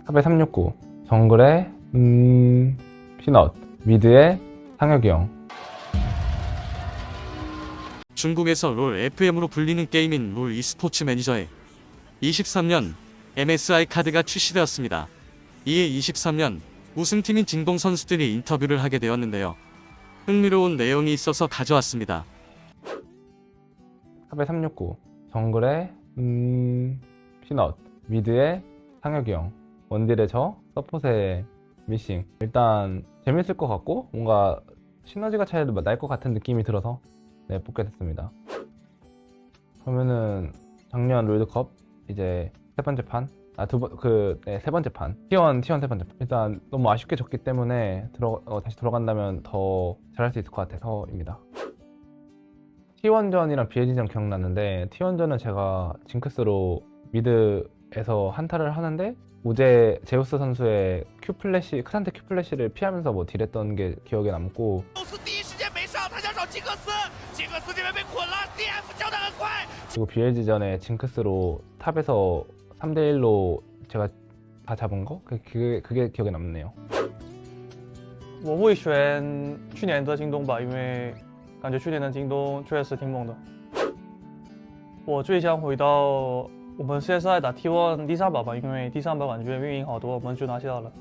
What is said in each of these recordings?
탑에 369, 정글에 피넛, 미드에 상혁이 형. 중국에서 롤 FM으로 불리는 게임인 롤 e스포츠 매니저에 23년 MSI 카드가 출시되었습니다. 이에 23년 우승팀인 징동 선수들이 인터뷰를 하게 되었는데요. 흥미로운 내용이 있어서 가져왔습니다. 탑에 369, 정글에 피넛, 미드에 상혁이 형, 원딜에 저, 서폿에 미싱. 일단 재밌을 것 같고 뭔가 시너지가 잘 날 것 같은 느낌이 들어서 네, 뽑게 됐습니다. 그러면은 작년 롤드컵 이제 세 번째 판, 세 번째 판, T1 세 번째 판. 일단 너무 아쉽게 졌기 때문에 다시 들어간다면 더 잘할 수 있을 것 같아서입니다. T1전이랑 BLG전 기억나는데 T1전은 제가 징크스로 미드에서 한타를 하는데 제우스 선수의 크산테 Q 플래시를 피하면서 뭐 딜했던 게 기억에 남고, 그리고 BLG전에 징크스로 탑에서 3대1로 제가 다 잡은 거? 그게 기억에 남네요. 我会选去年的京东吧，因为感觉去年的京东确实挺猛的。我最想回到我们现在打 T1 第3把吧，因为第3把感觉运营好多，我们就拿下了。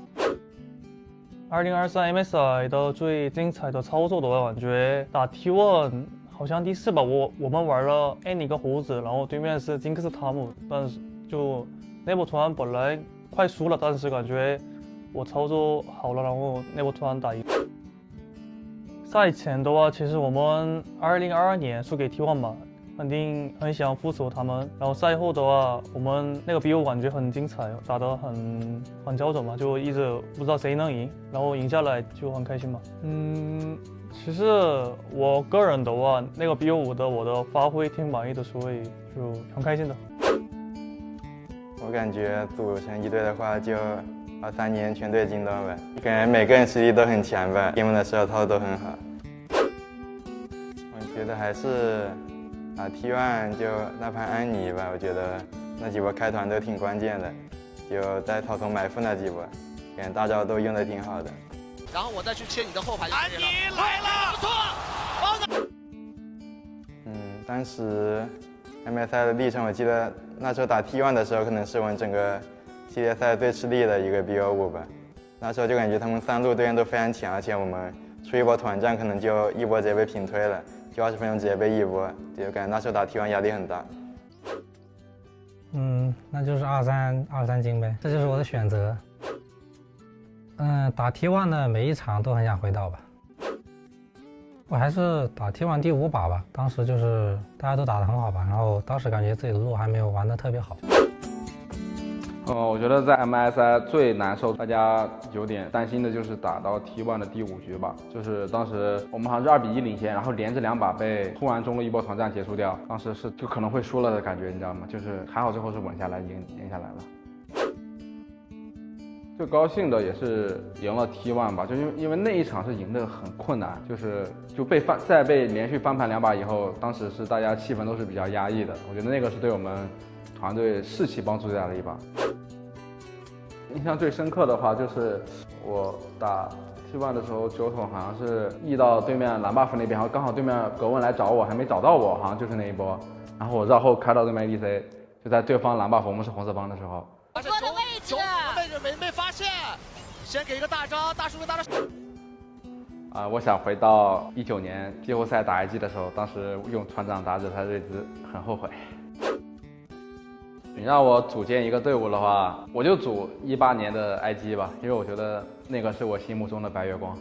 2023 MSI 的最精彩的操作的话，感觉打 T1 好像第4把我们玩了 N 一个猴子，然后对面是金克斯塔姆，但是就那波团本来快输了，但是感觉我操作好了，然后那波团打赢。赛前的话，其实我们2022年输给 T1 吧，肯定很想复仇他们。然后赛后的话，我们那个 BO 感觉很精彩，打得很焦灼嘛，就一直不知道谁能赢，然后赢下来就很开心嘛。其实我个人的话，那个 BO5的我的发挥挺满意的，所以就很开心的。我感觉组成一队的话，就23年全队京东吧，感觉每个人实力都很强吧，game的时候操作都很好。我觉得还是打 T1 就那盘安妮吧，我觉得那几波开团都挺关键的，就在草丛埋伏那几波，感觉大招都用的挺好的。然后我再去切你的后排就可以了。安妮来了，不错。当时 MSI 的历程，我记得那时候打 T1 的时候，可能是我们整个系列赛最吃力的一个 BO5吧。那时候就感觉他们3路队员都非常强，而且我们出一波团战，可能就一波直接被平推了，就20分钟直接被一波，就感觉那时候打 T1 压力很大。那就是23金呗，这就是我的选择。打 T1 的每一场都很想回到吧。我还是打 T1 第5把吧，当时就是大家都打得很好吧，然后当时感觉自己的路还没有玩得特别好。我觉得在 MSI 最难受，大家有点担心的就是打到 T1 的第5局吧，就是当时我们好像是2-1领先，然后连着2把被突然中路一波团战结束掉，当时就可能会输了的感觉，你知道吗？就是还好最后是稳下来，赢下来了。最高兴的也是赢了 T1 吧，就因为那一场是赢得很困难，就被连续翻盘2把以后，当时是大家气氛都是比较压抑的，我觉得那个是对我们团队士气帮助最大的一把。印象最深刻的话就是我打 T1 的时候，酒桶好像是 E 到对面蓝 buff 那边，然后刚好对面格温来找我，还没找到我，好像就是那一波，然后我绕后开到对面 EDC， 就在对方蓝 buff 我们是红色方的时候。我的位置没被发现，先给一个大招，大叔的大招。我想回到19年季后赛打 IG 的时候，当时用团长打惹他瑞兹，很后悔。你让我组建一个队伍的话，我就组18年的 IG 吧，因为我觉得那个是我心目中的白月光。